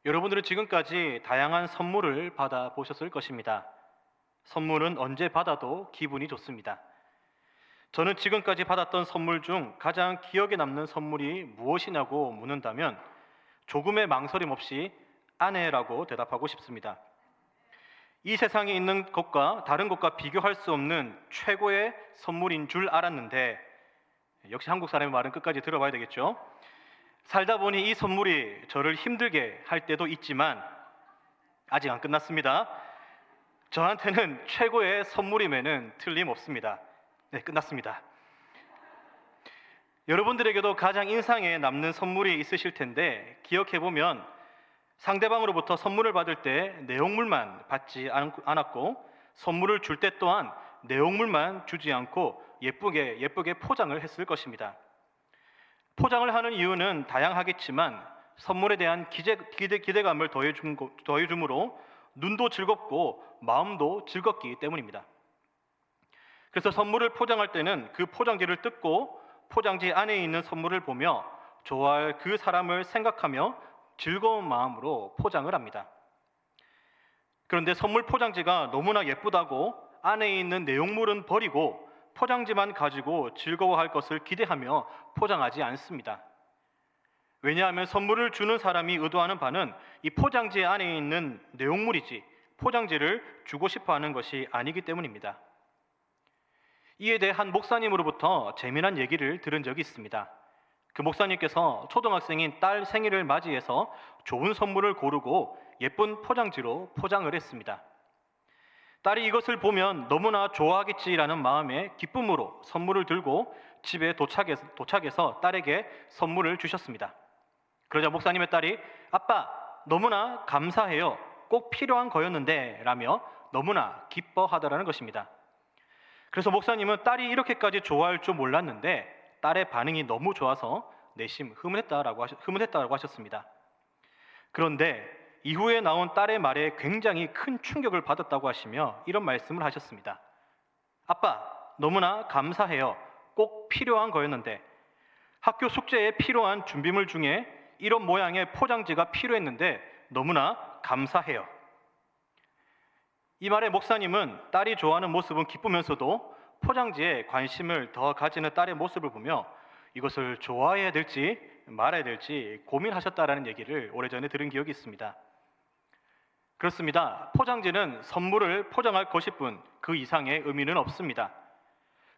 여러분들은 지금까지 다양한 선물을 받아보셨을 것입니다. 선물은 언제 받아도 기분이 좋습니다. 저는 지금까지 받았던 선물 중 가장 기억에 남는 선물이 무엇이냐고 묻는다면 조금의 망설임 없이 아내라고 대답하고 싶습니다. 이 세상에 있는 것과 다른 것과 비교할 수 없는 최고의 선물인 줄 알았는데, 역시 한국 사람의 말은 끝까지 들어봐야 되겠죠? 살다 보니 이 선물이 저를 힘들게 할 때도 있지만 아직 안 끝났습니다. 저한테는 최고의 선물임에는 틀림없습니다. 네, 끝났습니다. 여러분들에게도 가장 인상에 남는 선물이 있으실 텐데, 기억해보면 상대방으로부터 선물을 받을 때 내용물만 받지 않았고, 선물을 줄 때 또한 내용물만 주지 않고 예쁘게 포장을 했을 것입니다. 포장을 하는 이유는 다양하겠지만 선물에 대한 기대감을 더해줌으로 눈도 즐겁고 마음도 즐겁기 때문입니다. 그래서 선물을 포장할 때는 그 포장지를 뜯고 포장지 안에 있는 선물을 보며 좋아할 그 사람을 생각하며 즐거운 마음으로 포장을 합니다. 그런데 선물 포장지가 너무나 예쁘다고 안에 있는 내용물은 버리고 포장지만 가지고 즐거워할 것을 기대하며 포장하지 않습니다. 왜냐하면 선물을 주는 사람이 의도하는 바는 이 포장지 안에 있는 내용물이지 포장지를 주고 싶어 하는 것이 아니기 때문입니다. 이에 대해 한 목사님으로부터 재미난 얘기를 들은 적이 있습니다. 그 목사님께서 초등학생인 딸 생일을 맞이해서 좋은 선물을 고르고 예쁜 포장지로 포장을 했습니다. 딸이 이것을 보면 너무나 좋아하겠지라는 마음에 기쁨으로 선물을 들고 집에 도착해서 딸에게 선물을 주셨습니다. 그러자 목사님의 딸이 "아빠, 너무나 감사해요. 꼭 필요한 거였는데" 라며 너무나 기뻐하더라는 것입니다. 그래서 목사님은 딸이 이렇게까지 좋아할 줄 몰랐는데 딸의 반응이 너무 좋아서 내심 흐뭇했다고 하셨습니다. 그런데 이후에 나온 딸의 말에 굉장히 큰 충격을 받았다고 하시며 이런 말씀을 하셨습니다. "아빠, 너무나 감사해요. 꼭 필요한 거였는데 학교 숙제에 필요한 준비물 중에 이런 모양의 포장지가 필요했는데 너무나 감사해요." 이 말에 목사님은 딸이 좋아하는 모습은 기쁘면서도 포장지에 관심을 더 가지는 딸의 모습을 보며 이것을 좋아해야 될지 말아야 될지 고민하셨다라는 얘기를 오래전에 들은 기억이 있습니다. 그렇습니다. 포장지는 선물을 포장할 것일 뿐 그 이상의 의미는 없습니다.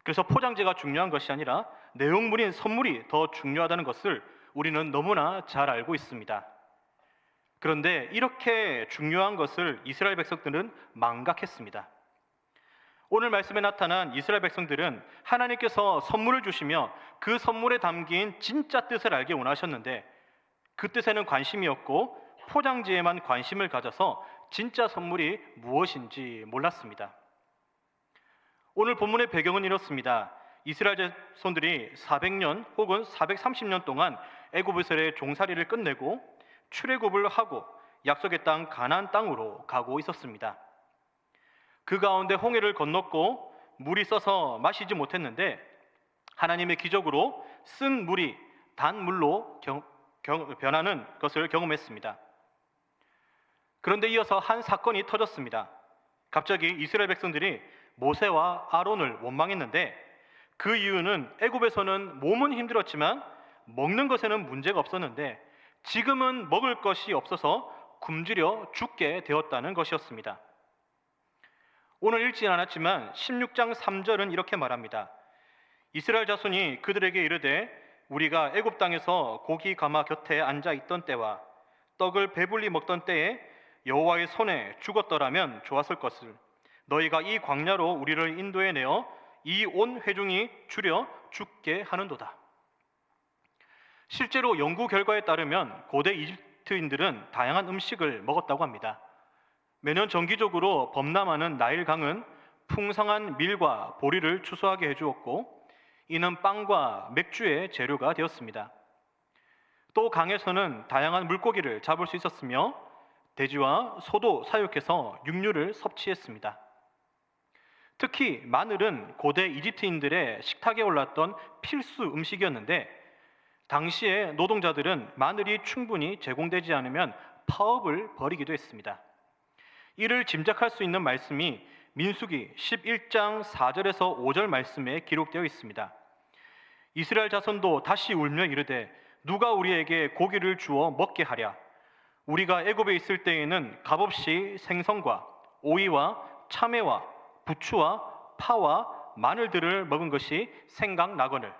그래서 포장지가 중요한 것이 아니라 내용물인 선물이 더 중요하다는 것을 우리는 너무나 잘 알고 있습니다. 그런데 이렇게 중요한 것을 이스라엘 백성들은 망각했습니다. 오늘 말씀에 나타난 이스라엘 백성들은 하나님께서 선물을 주시며 그 선물에 담긴 진짜 뜻을 알기 원하셨는데 그 뜻에는 관심이 없고 포장지에만 관심을 가져서 진짜 선물이 무엇인지 몰랐습니다. 오늘 본문의 배경은 이렇습니다. 이스라엘 자손들이 400년 혹은 430년 동안 애굽에서의 종살이를 끝내고 출애굽을 하고 약속의 땅 가나안 땅으로 가고 있었습니다. 그 가운데 홍해를 건넜고 물이 써서 마시지 못했는데 하나님의 기적으로 쓴 물이 단 물로 변하는 것을 경험했습니다. 그런데 이어서 한 사건이 터졌습니다. 갑자기 이스라엘 백성들이 모세와 아론을 원망했는데 그 이유는 애굽에서는 몸은 힘들었지만 먹는 것에는 문제가 없었는데 지금은 먹을 것이 없어서 굶주려 죽게 되었다는 것이었습니다. 오늘 읽지 않았지만 16장 3절은 이렇게 말합니다. 이스라엘 자손이 그들에게 이르되 우리가 애굽 땅에서 고기 가마 곁에 앉아 있던 때와 떡을 배불리 먹던 때에 여호와의 손에 죽었더라면 좋았을 것을 너희가 이 광야로 우리를 인도해 내어 이 온 회중이 줄여 죽게 하는도다. 실제로 연구 결과에 따르면 고대 이집트인들은 다양한 음식을 먹었다고 합니다. 매년 정기적으로 범람하는 나일강은 풍성한 밀과 보리를 추수하게 해주었고 이는 빵과 맥주의 재료가 되었습니다. 또 강에서는 다양한 물고기를 잡을 수 있었으며 돼지와 소도 사육해서 육류를 섭취했습니다. 특히 마늘은 고대 이집트인들의 식탁에 올랐던 필수 음식이었는데 당시에 노동자들은 마늘이 충분히 제공되지 않으면 파업을 벌이기도 했습니다. 이를 짐작할 수 있는 말씀이 민수기 11장 4절에서 5절 말씀에 기록되어 있습니다. 이스라엘 자손도 다시 울며 이르되 누가 우리에게 고기를 주어 먹게 하랴. 우리가 애굽에 있을 때에는 값없이 생선과 오이와 참외와 부추와 파와 마늘들을 먹은 것이 생각나거늘.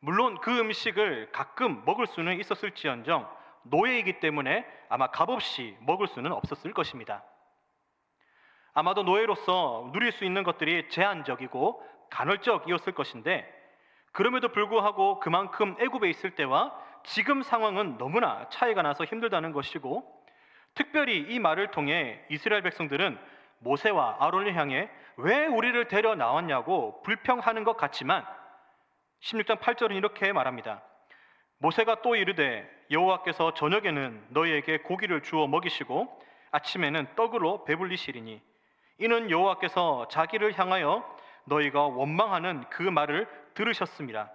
물론 그 음식을 가끔 먹을 수는 있었을지언정 노예이기 때문에 아마 값없이 먹을 수는 없었을 것입니다. 아마도 노예로서 누릴 수 있는 것들이 제한적이고 간헐적이었을 것인데, 그럼에도 불구하고 그만큼 애굽에 있을 때와 지금 상황은 너무나 차이가 나서 힘들다는 것이고, 특별히 이 말을 통해 이스라엘 백성들은 모세와 아론을 향해 왜 우리를 데려 나왔냐고 불평하는 것 같지만 16장 8절은 이렇게 말합니다. 모세가 또 이르되 여호와께서 저녁에는 너희에게 고기를 주어 먹이시고 아침에는 떡으로 배불리시리니 이는 여호와께서 자기를 향하여 너희가 원망하는 그 말을 들으셨습니다.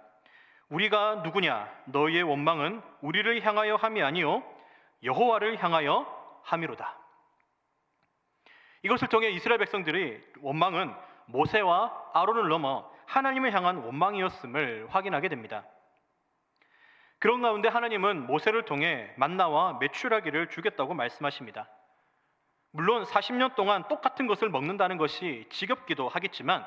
우리가 누구냐? 너희의 원망은 우리를 향하여 함이 아니요 여호와를 향하여 함이로다. 이것을 통해 이스라엘 백성들의 원망은 모세와 아론을 넘어 하나님을 향한 원망이었음을 확인하게 됩니다. 그런 가운데 하나님은 모세를 통해 만나와 메추라기를 주겠다고 말씀하십니다. 물론 40년 동안 똑같은 것을 먹는다는 것이 지겹기도 하겠지만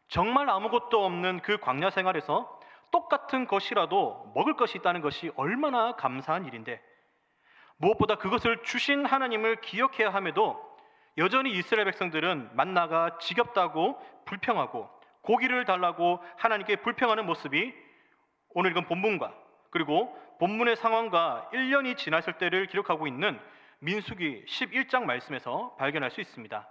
정말 아무것도 없는 그 광야 생활에서 똑같은 것이라도 먹을 것이 있다는 것이 얼마나 감사한 일인데, 무엇보다 그것을 주신 하나님을 기억해야 함에도 여전히 이스라엘 백성들은 만나가 지겹다고 불평하고 고기를 달라고 하나님께 불평하는 모습이 오늘 읽은 본문과 그리고 본문의 상황과 1년이 지났을 때를 기록하고 있는 민수기 11장 말씀에서 발견할 수 있습니다.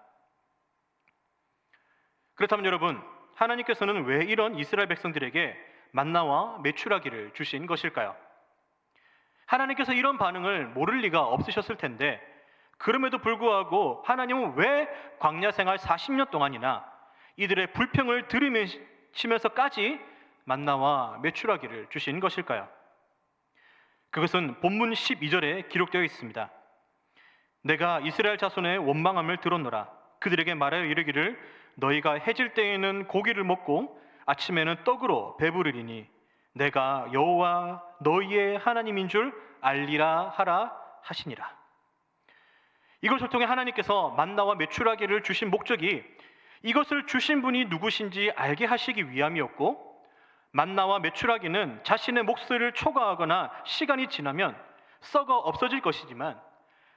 그렇다면 여러분, 하나님께서는 왜 이런 이스라엘 백성들에게 만나와 메추라기를 주신 것일까요? 하나님께서 이런 반응을 모를 리가 없으셨을 텐데, 그럼에도 불구하고 하나님은 왜 광야 생활 40년 동안이나 이들의 불평을 들으시면서까지 만나와 메추라기를 주신 것일까요? 그것은 본문 12절에 기록되어 있습니다. 내가 이스라엘 자손의 원망함을 들었노라. 그들에게 말하여 이르기를 너희가 해질 때에는 고기를 먹고 아침에는 떡으로 배부르리니 내가 여호와 너희의 하나님인 줄 알리라 하라 하시니라. 이것을 통해 하나님께서 만나와 메추라기를 주신 목적이 이것을 주신 분이 누구신지 알게 하시기 위함이었고, 만나와 메추라기는 자신의 몫을 초과하거나 시간이 지나면 썩어 없어질 것이지만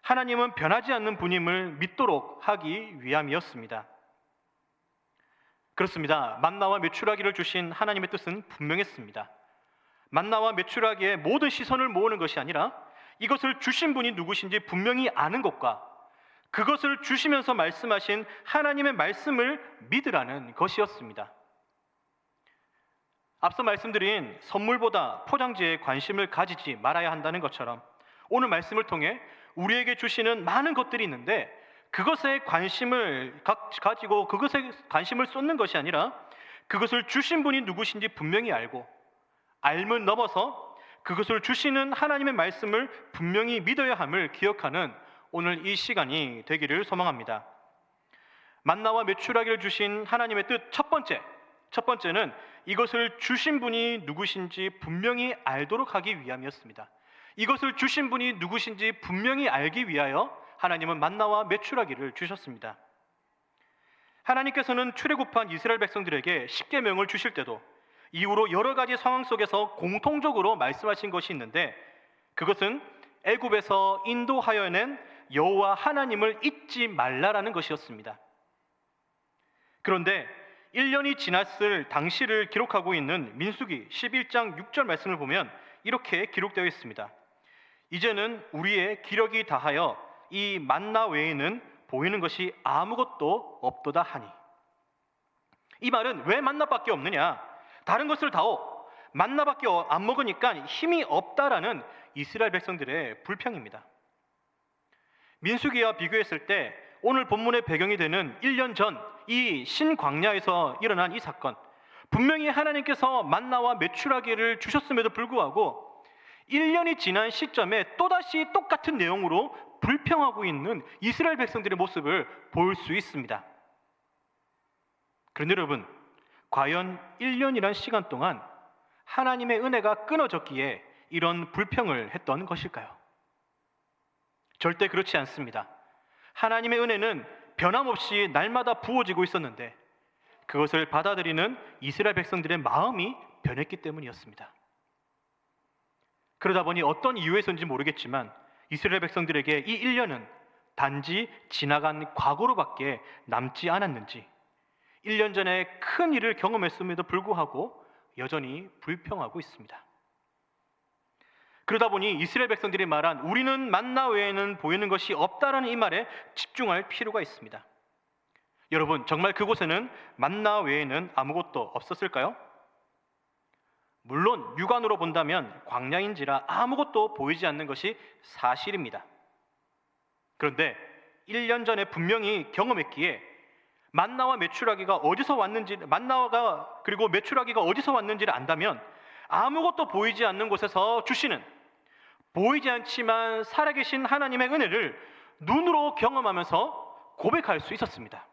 하나님은 변하지 않는 분임을 믿도록 하기 위함이었습니다. 그렇습니다. 만나와 메추라기를 주신 하나님의 뜻은 분명했습니다. 만나와 메추라기의 모든 시선을 모으는 것이 아니라 이것을 주신 분이 누구신지 분명히 아는 것과 그것을 주시면서 말씀하신 하나님의 말씀을 믿으라는 것이었습니다. 앞서 말씀드린 선물보다 포장지에 관심을 가지지 말아야 한다는 것처럼 오늘 말씀을 통해 우리에게 주시는 많은 것들이 있는데 그것에 관심을 가지고 그것에 관심을 쏟는 것이 아니라 그것을 주신 분이 누구신지 분명히 알고 알면 넘어서 그것을 주시는 하나님의 말씀을 분명히 믿어야 함을 기억하는 오늘 이 시간이 되기를 소망합니다. 만나와 메추라기를 주신 하나님의 뜻 첫 번째는 이것을 주신 분이 누구신지 분명히 알도록 하기 위함이었습니다. 이것을 주신 분이 누구신지 분명히 알기 위하여 하나님은 만나와 메추라기를 주셨습니다. 하나님께서는 출애굽한 이스라엘 백성들에게 십계명을 주실 때도 이후로 여러 가지 상황 속에서 공통적으로 말씀하신 것이 있는데, 그것은 애굽에서 인도하여낸 여호와 하나님을 잊지 말라라는 것이었습니다. 그런데 1년이 지났을 당시를 기록하고 있는 민수기 11장 6절 말씀을 보면 이렇게 기록되어 있습니다. 이제는 우리의 기력이 다하여 이 만나 외에는 보이는 것이 아무것도 없도다 하니. 이 말은 왜 만나밖에 없느냐? 다른 것을 다오. 만나밖에 안 먹으니까 힘이 없다라는 이스라엘 백성들의 불평입니다. 민수기와 비교했을 때 오늘 본문의 배경이 되는 1년 전 이 신광야에서 일어난 이 사건, 분명히 하나님께서 만나와 메추라기를 주셨음에도 불구하고 1년이 지난 시점에 또다시 똑같은 내용으로 불평하고 있는 이스라엘 백성들의 모습을 볼 수 있습니다. 그런데 여러분, 과연 1년이란 시간 동안 하나님의 은혜가 끊어졌기에 이런 불평을 했던 것일까요? 절대 그렇지 않습니다. 하나님의 은혜는 변함없이 날마다 부어지고 있었는데 그것을 받아들이는 이스라엘 백성들의 마음이 변했기 때문이었습니다. 그러다 보니 어떤 이유에서인지 모르겠지만 이스라엘 백성들에게 이 1년은 단지 지나간 과거로밖에 남지 않았는지 1년 전에 큰 일을 경험했음에도 불구하고 여전히 불평하고 있습니다. 그러다 보니 이스라엘 백성들이 말한 우리는 만나 외에는 보이는 것이 없다라는 이 말에 집중할 필요가 있습니다. 여러분, 정말 그곳에는 만나 외에는 아무것도 없었을까요? 물론 육안으로 본다면 광야인지라 아무것도 보이지 않는 것이 사실입니다. 그런데 1년 전에 분명히 경험했기에 만나와 메추라기가 어디서 왔는지, 그리고 메추라기가 어디서 왔는지를 안다면 아무것도 보이지 않는 곳에서 주시는, 보이지 않지만 살아계신 하나님의 은혜를 눈으로 경험하면서 고백할 수 있었습니다.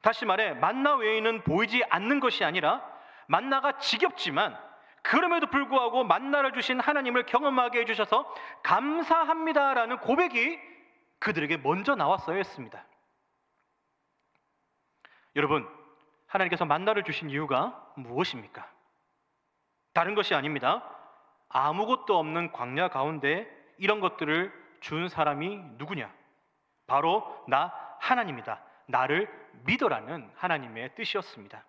다시 말해 만나 외에는 보이지 않는 것이 아니라 만나가 지겹지만 그럼에도 불구하고 만나를 주신 하나님을 경험하게 해주셔서 감사합니다라는 고백이 그들에게 먼저 나왔어야 했습니다. 여러분, 하나님께서 만나를 주신 이유가 무엇입니까? 다른 것이 아닙니다. 아무것도 없는 광야 가운데 이런 것들을 준 사람이 누구냐? 바로 나 하나님이다. 나를 믿어라는 하나님의 뜻이었습니다.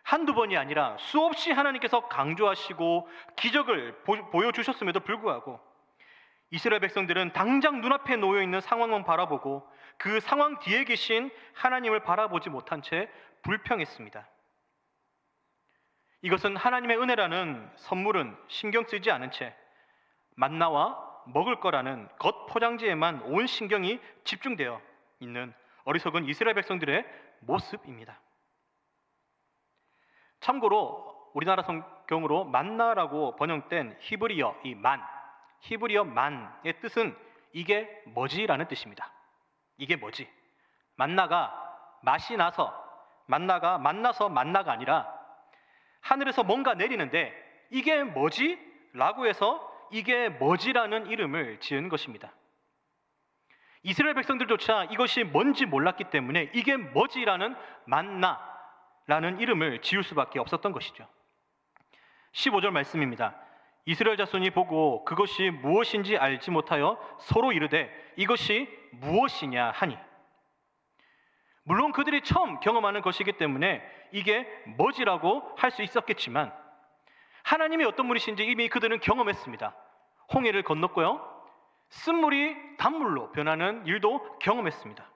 한두 번이 아니라 수없이 하나님께서 강조하시고 기적을 보여주셨음에도 불구하고 이스라엘 백성들은 당장 눈앞에 놓여있는 상황만 바라보고 그 상황 뒤에 계신 하나님을 바라보지 못한 채 불평했습니다. 이것은 하나님의 은혜라는 선물은 신경 쓰지 않은 채 만나와 먹을 거라는 겉 포장지에만 온 신경이 집중되어 있는 어리석은 이스라엘 백성들의 모습입니다. 참고로 우리나라 성경으로 만나라고 번역된 히브리어 히브리어 만의 뜻은 이게 뭐지라는 뜻입니다. 이게 뭐지? 만나가 맛이 나서 만나서 만나가 아니라 하늘에서 뭔가 내리는데 이게 뭐지? 라고 해서 이게 뭐지라는 이름을 지은 것입니다. 이스라엘 백성들조차 이것이 뭔지 몰랐기 때문에 이게 뭐지라는 만나라는 이름을 지을 수밖에 없었던 것이죠. 15절 말씀입니다. 이스라엘 자손이 보고 그것이 무엇인지 알지 못하여 서로 이르되 이것이 무엇이냐 하니. 물론 그들이 처음 경험하는 것이기 때문에 이게 뭐지라고 할 수 있었겠지만 하나님이 어떤 분이신지 이미 그들은 경험했습니다. 홍해를 건넜고요, 쓴물이 단물로 변하는 일도 경험했습니다.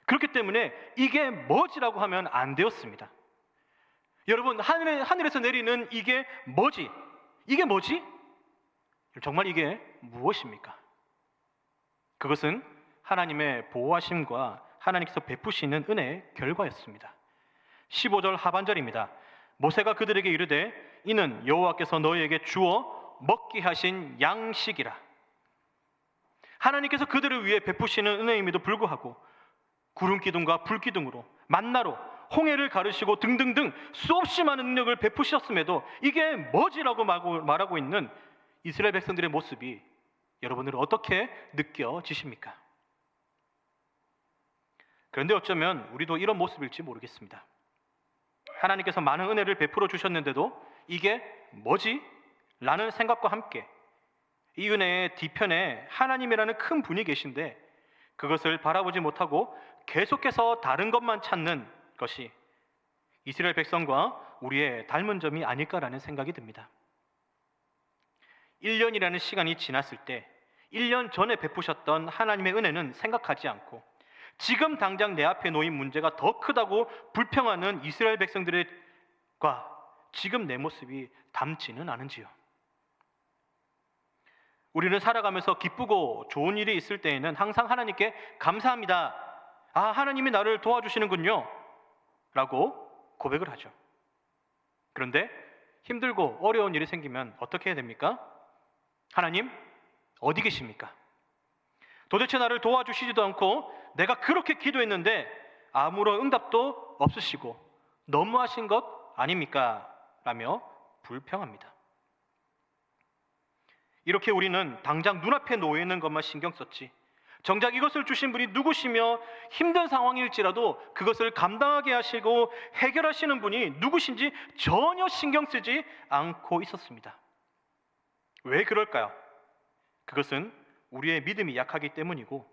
그렇기 때문에 이게 뭐지라고 하면 안 되었습니다. 여러분, 하늘에서 내리는 이게 뭐지? 이게 뭐지? 정말 이게 무엇입니까? 그것은 하나님의 보호하심과 하나님께서 베푸시는 은혜의 결과였습니다. 15절 하반절입니다. 모세가 그들에게 이르되 이는 여호와께서 너희에게 주어 먹게 하신 양식이라. 하나님께서 그들을 위해 베푸시는 은혜임에도 불구하고 구름 기둥과 불 기둥으로 만나로 홍해를 가르시고 등등등 수없이 많은 능력을 베푸셨음에도 이게 뭐지라고 말하고 있는 이스라엘 백성들의 모습이 여러분들은 어떻게 느껴지십니까? 그런데 어쩌면 우리도 이런 모습일지 모르겠습니다. 하나님께서 많은 은혜를 베풀어 주셨는데도 이게 뭐지? 라는 생각과 함께 이 은혜의 뒤편에 하나님이라는 큰 분이 계신데 그것을 바라보지 못하고 계속해서 다른 것만 찾는 것이 이스라엘 백성과 우리의 닮은 점이 아닐까라는 생각이 듭니다. 1년이라는 시간이 지났을 때 1년 전에 베푸셨던 하나님의 은혜는 생각하지 않고 지금 당장 내 앞에 놓인 문제가 더 크다고 불평하는 이스라엘 백성들과 지금 내 모습이 닮지는 않은지요. 우리는 살아가면서 기쁘고 좋은 일이 있을 때에는 항상 하나님께 감사합니다. 하나님이 나를 도와주시는군요 라고 고백을 하죠. 그런데 힘들고 어려운 일이 생기면 어떻게 해야 됩니까? 하나님, 어디 계십니까? 도대체 나를 도와주시지도 않고 내가 그렇게 기도했는데 아무런 응답도 없으시고 너무하신 것 아닙니까? 라며 불평합니다. 이렇게 우리는 당장 눈앞에 놓여 있는 것만 신경 썼지, 정작 이것을 주신 분이 누구시며 힘든 상황일지라도 그것을 감당하게 하시고 해결하시는 분이 누구신지 전혀 신경 쓰지 않고 있었습니다. 왜 그럴까요? 그것은 우리의 믿음이 약하기 때문이고,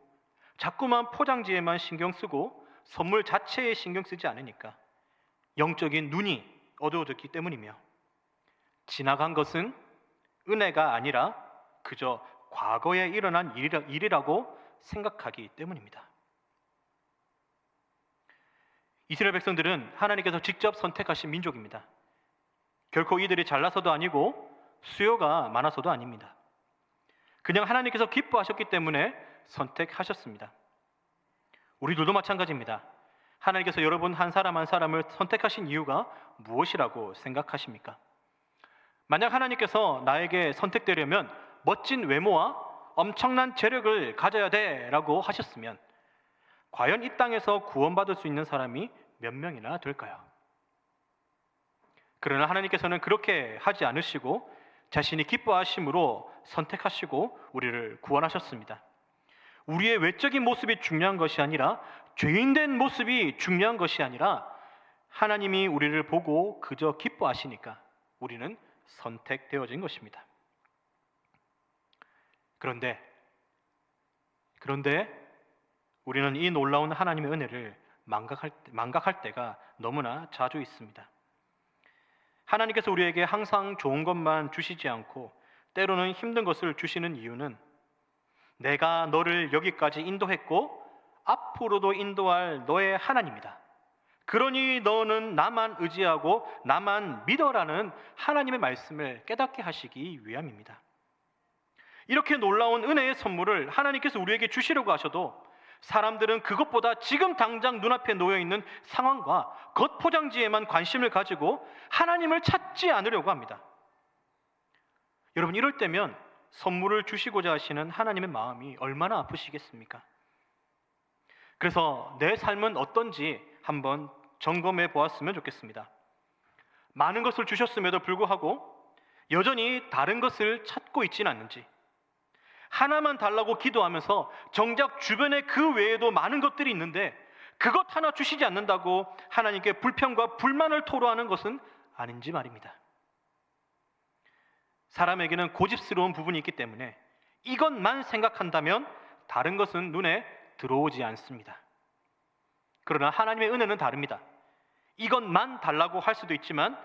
자꾸만 포장지에만 신경 쓰고 선물 자체에 신경 쓰지 않으니까, 영적인 눈이 어두워졌기 때문이며, 지나간 것은 은혜가 아니라 그저 과거에 일어난 일이라고 생각하기 때문입니다. 이스라엘 백성들은 하나님께서 직접 선택하신 민족입니다. 결코 이들이 잘나서도 아니고 수요가 많아서도 아닙니다. 그냥 하나님께서 기뻐하셨기 때문에 선택하셨습니다. 우리들도 마찬가지입니다. 하나님께서 여러분 한 사람 한 사람을 선택하신 이유가 무엇이라고 생각하십니까? 만약 하나님께서 나에게 선택되려면 멋진 외모와 엄청난 재력을 가져야 돼 라고 하셨으면 과연 이 땅에서 구원받을 수 있는 사람이 몇 명이나 될까요? 그러나 하나님께서는 그렇게 하지 않으시고 자신이 기뻐하심으로 선택하시고 우리를 구원하셨습니다. 우리의 외적인 모습이 중요한 것이 아니라, 죄인된 모습이 중요한 것이 아니라, 하나님이 우리를 보고 그저 기뻐하시니까 우리는 선택되어진 것입니다. 그런데 우리는 이 놀라운 하나님의 은혜를 망각할 때가 너무나 자주 있습니다. 하나님께서 우리에게 항상 좋은 것만 주시지 않고 때로는 힘든 것을 주시는 이유는, 내가 너를 여기까지 인도했고 앞으로도 인도할 너의 하나님이다, 그러니 너는 나만 의지하고 나만 믿어라는 하나님의 말씀을 깨닫게 하시기 위함입니다. 이렇게 놀라운 은혜의 선물을 하나님께서 우리에게 주시려고 하셔도 사람들은 그것보다 지금 당장 눈앞에 놓여있는 상황과 겉포장지에만 관심을 가지고 하나님을 찾지 않으려고 합니다. 여러분, 이럴 때면 선물을 주시고자 하시는 하나님의 마음이 얼마나 아프시겠습니까? 그래서 내 삶은 어떤지 한번 점검해 보았으면 좋겠습니다. 많은 것을 주셨음에도 불구하고 여전히 다른 것을 찾고 있지는 않는지, 하나만 달라고 기도하면서 정작 주변에 그 외에도 많은 것들이 있는데 그것 하나 주시지 않는다고 하나님께 불평과 불만을 토로하는 것은 아닌지 말입니다. 사람에게는 고집스러운 부분이 있기 때문에 이것만 생각한다면 다른 것은 눈에 들어오지 않습니다. 그러나 하나님의 은혜는 다릅니다. 이것만 달라고 할 수도 있지만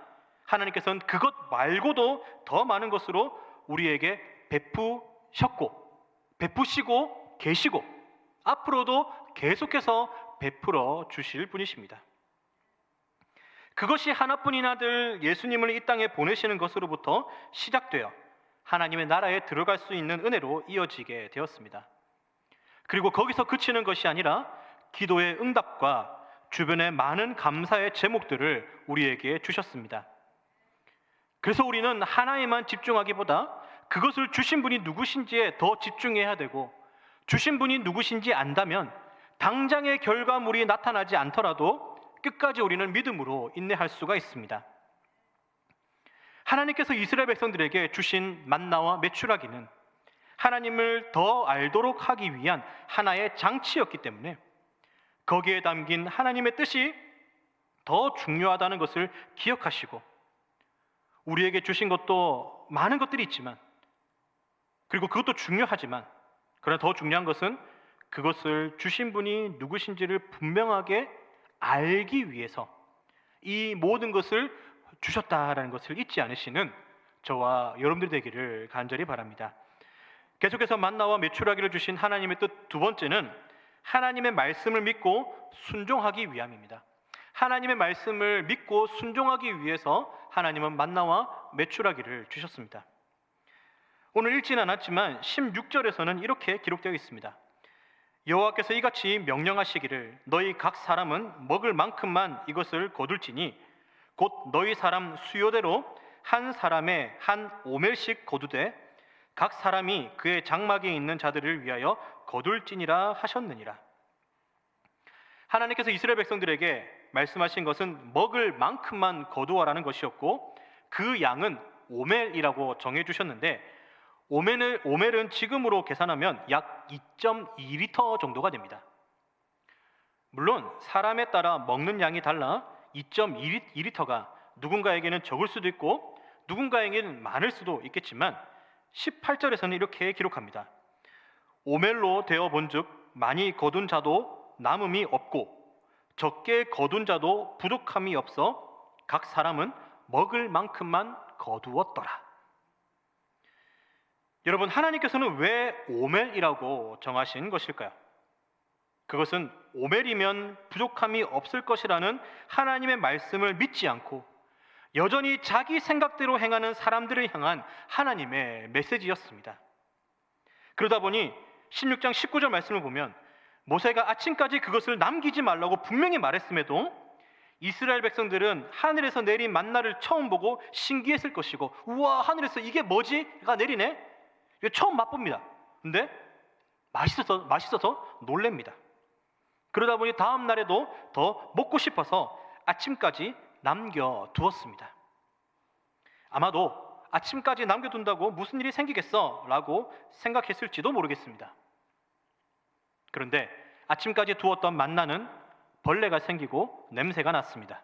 하나님께서는 그것 말고도 더 많은 것으로 우리에게 베푸시고 계시고 앞으로도 계속해서 베풀어 주실 분이십니다. 그것이 하나뿐인 아들 예수님을 이 땅에 보내시는 것으로부터 시작되어 하나님의 나라에 들어갈 수 있는 은혜로 이어지게 되었습니다. 그리고 거기서 그치는 것이 아니라 기도의 응답과 주변의 많은 감사의 제목들을 우리에게 주셨습니다. 그래서 우리는 하나에만 집중하기보다 그것을 주신 분이 누구신지에 더 집중해야 되고, 주신 분이 누구신지 안다면 당장의 결과물이 나타나지 않더라도 끝까지 우리는 믿음으로 인내할 수가 있습니다. 하나님께서 이스라엘 백성들에게 주신 만나와 메추라기는 하나님을 더 알도록 하기 위한 하나의 장치였기 때문에 거기에 담긴 하나님의 뜻이 더 중요하다는 것을 기억하시고, 우리에게 주신 것도 많은 것들이 있지만, 그리고 그것도 중요하지만, 그러나 더 중요한 것은 그것을 주신 분이 누구신지를 분명하게 알기 위해서 이 모든 것을 주셨다라는 것을 잊지 않으시는 저와 여러분들이 되기를 간절히 바랍니다. 계속해서 만나와 메추라기를 주신 하나님의 뜻 두 번째는 하나님의 말씀을 믿고 순종하기 위함입니다. 하나님의 말씀을 믿고 순종하기 위해서 하나님은 만나와 메추라기를 주셨습니다. 오늘 읽지는 않았지만 16절에서는 이렇게 기록되어 있습니다. 여호와께서 이같이 명령하시기를 너희 각 사람은 먹을 만큼만 이것을 거둘지니 곧 너희 사람 수요대로 한 사람의 한 오멜씩 거두되 각 사람이 그의 장막에 있는 자들을 위하여 거둘지니라 하셨느니라. 하나님께서 이스라엘 백성들에게 말씀하신 것은 먹을 만큼만 거두어라는 것이었고, 그 양은 오멜이라고 정해주셨는데, 오멜은 지금으로 계산하면 약 2.2리터 정도가 됩니다. 물론 사람에 따라 먹는 양이 달라 2.2리터가 누군가에게는 적을 수도 있고 누군가에게는 많을 수도 있겠지만, 18절에서는 이렇게 기록합니다. 오멜로 되어 본즉 많이 거둔 자도 남음이 없고 적게 거둔 자도 부족함이 없어 각 사람은 먹을 만큼만 거두었더라. 여러분, 하나님께서는 왜 오멜이라고 정하신 것일까요? 그것은 오멜이면 부족함이 없을 것이라는 하나님의 말씀을 믿지 않고 여전히 자기 생각대로 행하는 사람들을 향한 하나님의 메시지였습니다. 그러다 보니 16장 19절 말씀을 보면 모세가 아침까지 그것을 남기지 말라고 분명히 말했음에도 이스라엘 백성들은 하늘에서 내린 만나를 처음 보고 신기했을 것이고, 우와, 하늘에서 이게 뭐지?가 내리네? 이거 처음 맛봅니다. 근데 맛있어서 놀랍니다. 그러다 보니 다음 날에도 더 먹고 싶어서 아침까지 남겨두었습니다. 아마도 아침까지 남겨둔다고 무슨 일이 생기겠어? 라고 생각했을지도 모르겠습니다. 그런데 아침까지 두었던 만나는 벌레가 생기고 냄새가 났습니다.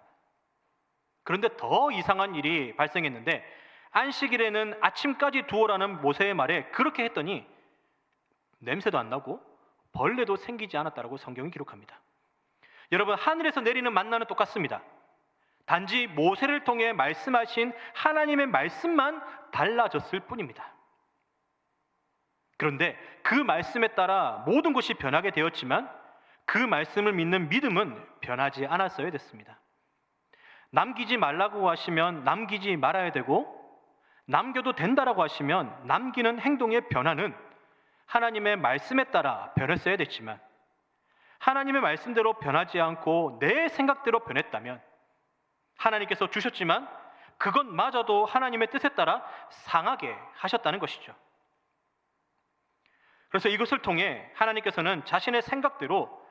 그런데 더 이상한 일이 발생했는데, 안식일에는 아침까지 두어라는 모세의 말에 그렇게 했더니 냄새도 안 나고 벌레도 생기지 않았다고 성경이 기록합니다. 여러분, 하늘에서 내리는 만나는 똑같습니다. 단지 모세를 통해 말씀하신 하나님의 말씀만 달라졌을 뿐입니다. 그런데 그 말씀에 따라 모든 것이 변하게 되었지만 그 말씀을 믿는 믿음은 변하지 않았어야 됐습니다. 남기지 말라고 하시면 남기지 말아야 되고, 남겨도 된다라고 하시면 남기는 행동의 변화는 하나님의 말씀에 따라 변했어야 됐지만, 하나님의 말씀대로 변하지 않고 내 생각대로 변했다면 하나님께서 주셨지만 그것마저도 하나님의 뜻에 따라 상하게 하셨다는 것이죠. 그래서 이것을 통해 하나님께서는 자신의 생각대로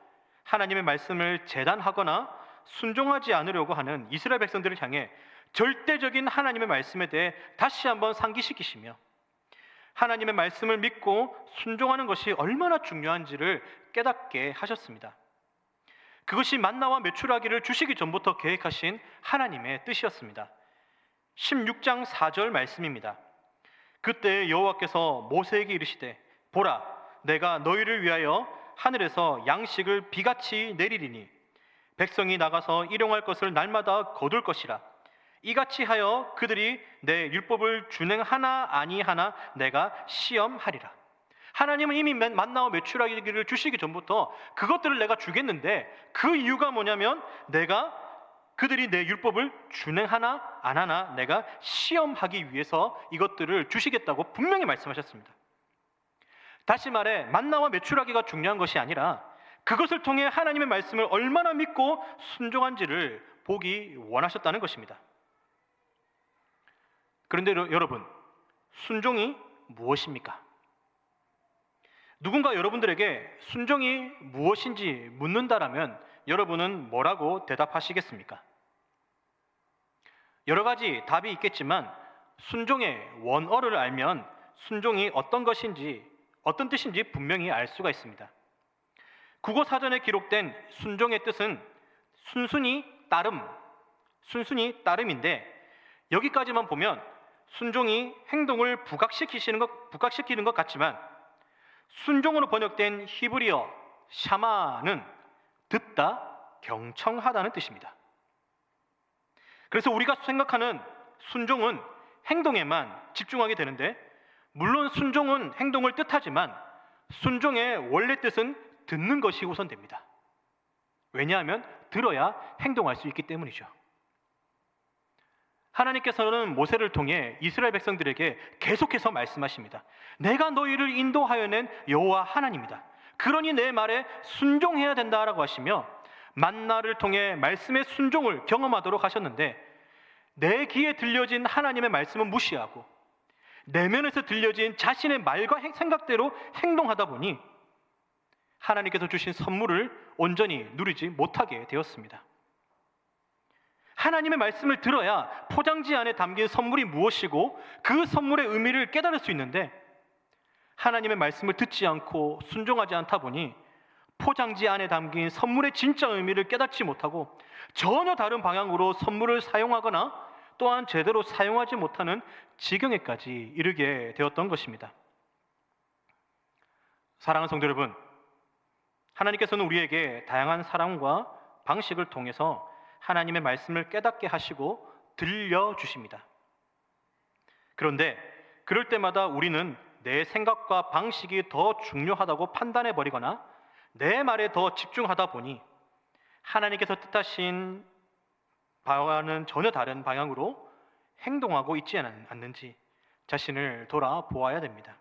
하나님의 말씀을 재단하거나 순종하지 않으려고 하는 이스라엘 백성들을 향해 절대적인 하나님의 말씀에 대해 다시 한번 상기시키시며, 하나님의 말씀을 믿고 순종하는 것이 얼마나 중요한지를 깨닫게 하셨습니다. 그것이 만나와 메추라기를 주시기 전부터 계획하신 하나님의 뜻이었습니다. 16장 4절 말씀입니다. 그때 여호와께서 모세에게 이르시되 보라, 내가 너희를 위하여 하늘에서 양식을 비같이 내리리니 백성이 나가서 일용할 것을 날마다 거둘 것이라. 이같이 하여 그들이 내 율법을 준행하나 아니하나 내가 시험하리라. 하나님은 이미 만나와 메추라기를 주시기 전부터 그것들을 내가 주겠는데, 그 이유가 뭐냐면 내가 그들이 내 율법을 준행하나 안 하나 내가 시험하기 위해서 이것들을 주시겠다고 분명히 말씀하셨습니다. 다시 말해, 만나와 메추라기가 중요한 것이 아니라 그것을 통해 하나님의 말씀을 얼마나 믿고 순종한지를 보기 원하셨다는 것입니다. 그런데 여러분, 순종이 무엇입니까? 누군가 여러분들에게 순종이 무엇인지 묻는다라면 여러분은 뭐라고 대답하시겠습니까? 여러 가지 답이 있겠지만 순종의 원어를 알면 순종이 어떤 것인지, 어떤 뜻인지 분명히 알 수가 있습니다. 국어 사전에 기록된 순종의 뜻은 순순히 따름인데, 여기까지만 보면 순종이 행동을 부각시키는 것 같지만, 순종으로 번역된 히브리어 샤마는 듣다, 경청하다는 뜻입니다. 그래서 우리가 생각하는 순종은 행동에만 집중하게 되는데, 물론 순종은 행동을 뜻하지만 순종의 원래 뜻은 듣는 것이 우선됩니다. 왜냐하면 들어야 행동할 수 있기 때문이죠. 하나님께서는 모세를 통해 이스라엘 백성들에게 계속해서 말씀하십니다. 내가 너희를 인도하여 낸 여호와 하나님이다. 그러니 내 말에 순종해야 된다라고 하시며, 만나를 통해 말씀의 순종을 경험하도록 하셨는데, 내 귀에 들려진 하나님의 말씀은 무시하고 내면에서 들려진 자신의 말과 생각대로 행동하다 보니 하나님께서 주신 선물을 온전히 누리지 못하게 되었습니다. 하나님의 말씀을 들어야 포장지 안에 담긴 선물이 무엇이고 그 선물의 의미를 깨달을 수 있는데, 하나님의 말씀을 듣지 않고 순종하지 않다 보니 포장지 안에 담긴 선물의 진짜 의미를 깨닫지 못하고 전혀 다른 방향으로 선물을 사용하거나 또한 제대로 사용하지 못하는 지경에까지 이르게 되었던 것입니다. 사랑하는 성도 여러분, 하나님께서는 우리에게 다양한 사람과 방식을 통해서 하나님의 말씀을 깨닫게 하시고 들려주십니다. 그런데 그럴 때마다 우리는 내 생각과 방식이 더 중요하다고 판단해버리거나 내 말에 더 집중하다 보니 하나님께서 뜻하신 바와는 전혀 다른 방향으로 행동하고 있지 않는지 자신을 돌아보아야 됩니다.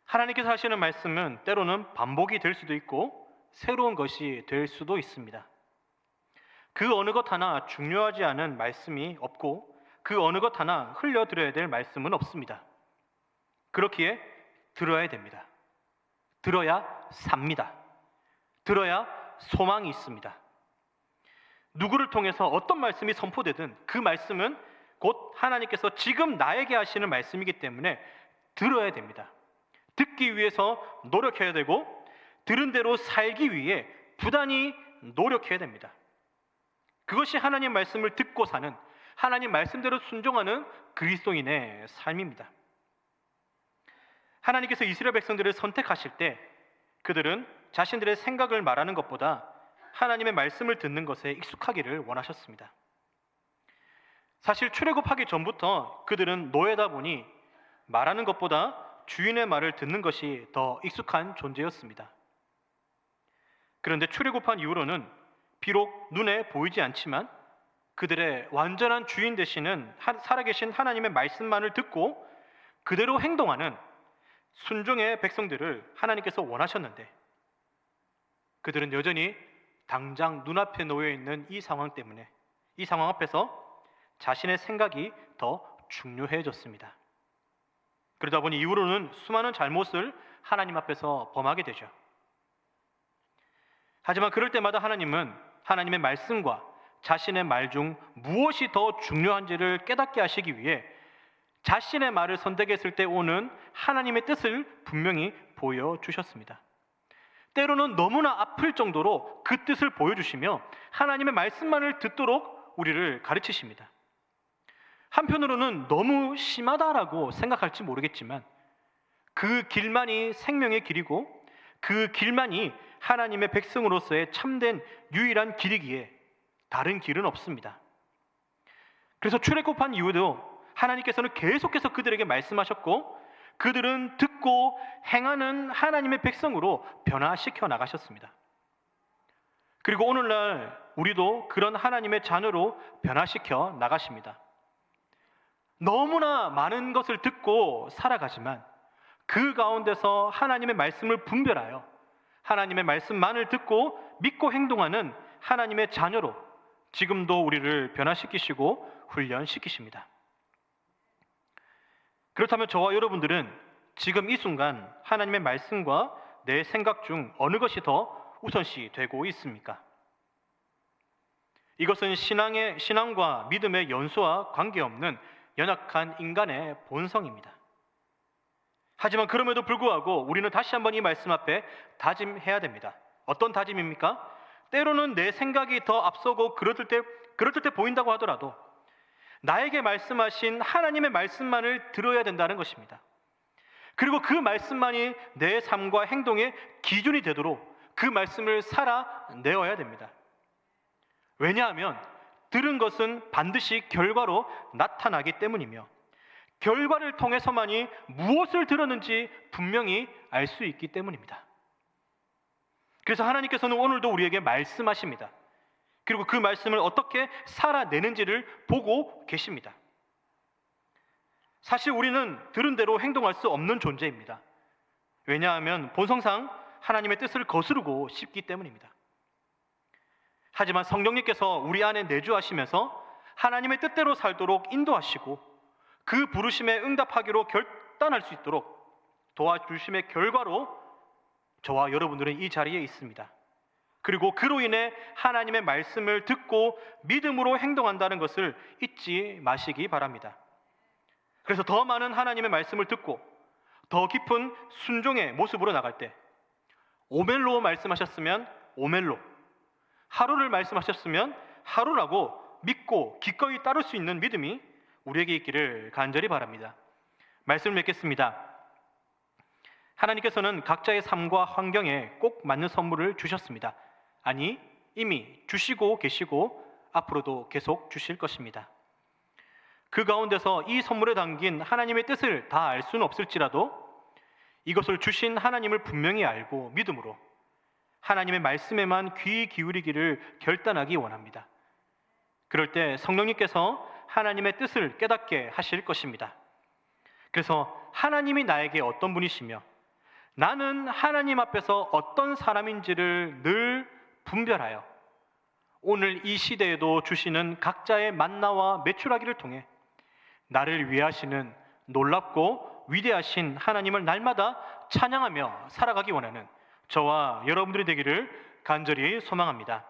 하나님께서 하시는 말씀은 때로는 반복이 될 수도 있고 새로운 것이 될 수도 있습니다. 그 어느 것 하나 중요하지 않은 말씀이 없고 그 어느 것 하나 흘려들어야 될 말씀은 없습니다. 그렇기에 들어야 됩니다. 들어야 삽니다. 들어야 소망이 있습니다. 누구를 통해서 어떤 말씀이 선포되든 그 말씀은 곧 하나님께서 지금 나에게 하시는 말씀이기 때문에 들어야 됩니다. 듣기 위해서 노력해야 되고 들은 대로 살기 위해 부단히 노력해야 됩니다. 그것이 하나님 말씀을 듣고 사는, 하나님 말씀대로 순종하는 그리스도인의 삶입니다. 하나님께서 이스라엘 백성들을 선택하실 때 그들은 자신들의 생각을 말하는 것보다 하나님의 말씀을 듣는 것에 익숙하기를 원하셨습니다. 사실 출애굽하기 전부터 그들은 노예다 보니 말하는 것보다 주인의 말을 듣는 것이 더 익숙한 존재였습니다. 그런데 출애굽한 이후로는 비록 눈에 보이지 않지만 그들의 완전한 주인 되시는 살아계신 하나님의 말씀만을 듣고 그대로 행동하는 순종의 백성들을 하나님께서 원하셨는데 그들은 여전히 당장 눈앞에 놓여 있는 이 상황 때문에, 이 상황 앞에서 자신의 생각이 더 중요해졌습니다. 그러다 보니 이후로는 수많은 잘못을 하나님 앞에서 범하게 되죠. 하지만 그럴 때마다 하나님은 하나님의 말씀과 자신의 말 중 무엇이 더 중요한지를 깨닫게 하시기 위해 자신의 말을 선택했을 때 오는 하나님의 뜻을 분명히 보여주셨습니다. 때로는 너무나 아플 정도로 그 뜻을 보여주시며 하나님의 말씀만을 듣도록 우리를 가르치십니다. 한편으로는 너무 심하다라고 생각할지 모르겠지만 그 길만이 생명의 길이고 그 길만이 하나님의 백성으로서의 참된 유일한 길이기에 다른 길은 없습니다. 그래서 출애굽한 이후에도 하나님께서는 계속해서 그들에게 말씀하셨고 그들은 듣고 행하는 하나님의 백성으로 변화시켜 나가셨습니다. 그리고 오늘날 우리도 그런 하나님의 자녀로 변화시켜 나가십니다. 너무나 많은 것을 듣고 살아가지만 그 가운데서 하나님의 말씀을 분별하여 하나님의 말씀만을 듣고 믿고 행동하는 하나님의 자녀로 지금도 우리를 변화시키시고 훈련시키십니다. 그렇다면 저와 여러분들은 지금 이 순간 하나님의 말씀과 내 생각 중 어느 것이 더 우선시 되고 있습니까? 이것은 신앙과 믿음의 연소와 관계없는 연약한 인간의 본성입니다. 하지만 그럼에도 불구하고 우리는 다시 한번 이 말씀 앞에 다짐해야 됩니다. 어떤 다짐입니까? 때로는 내 생각이 더 앞서고 그럴 때 보인다고 하더라도 나에게 말씀하신 하나님의 말씀만을 들어야 된다는 것입니다. 그리고 그 말씀만이 내 삶과 행동의 기준이 되도록 그 말씀을 살아내어야 됩니다. 왜냐하면 들은 것은 반드시 결과로 나타나기 때문이며 결과를 통해서만이 무엇을 들었는지 분명히 알 수 있기 때문입니다. 그래서 하나님께서는 오늘도 우리에게 말씀하십니다. 그리고 그 말씀을 어떻게 살아내는지를 보고 계십니다. 사실 우리는 들은 대로 행동할 수 없는 존재입니다. 왜냐하면 본성상 하나님의 뜻을 거스르고 싶기 때문입니다. 하지만 성령님께서 우리 안에 내주하시면서 하나님의 뜻대로 살도록 인도하시고 그 부르심에 응답하기로 결단할 수 있도록 도와주심의 결과로 저와 여러분들은 이 자리에 있습니다. 그리고 그로 인해 하나님의 말씀을 듣고 믿음으로 행동한다는 것을 잊지 마시기 바랍니다. 그래서 더 많은 하나님의 말씀을 듣고 더 깊은 순종의 모습으로 나갈 때 오멜로 말씀하셨으면 오멜로, 하루를 말씀하셨으면 하루라고 믿고 기꺼이 따를 수 있는 믿음이 우리에게 있기를 간절히 바랍니다. 말씀을 맺겠습니다. 하나님께서는 각자의 삶과 환경에 꼭 맞는 선물을 주셨습니다. 아니, 이미 주시고 계시고 앞으로도 계속 주실 것입니다. 그 가운데서 이 선물에 담긴 하나님의 뜻을 다 알 수는 없을지라도 이것을 주신 하나님을 분명히 알고 믿음으로 하나님의 말씀에만 귀 기울이기를 결단하기 원합니다. 그럴 때 성령님께서 하나님의 뜻을 깨닫게 하실 것입니다. 그래서 하나님이 나에게 어떤 분이시며 나는 하나님 앞에서 어떤 사람인지를 늘 분별하여 오늘 이 시대에도 주시는 각자의 만나와 메추라기를 통해 나를 위하시는 놀랍고 위대하신 하나님을 날마다 찬양하며 살아가기 원하는 저와 여러분들이 되기를 간절히 소망합니다.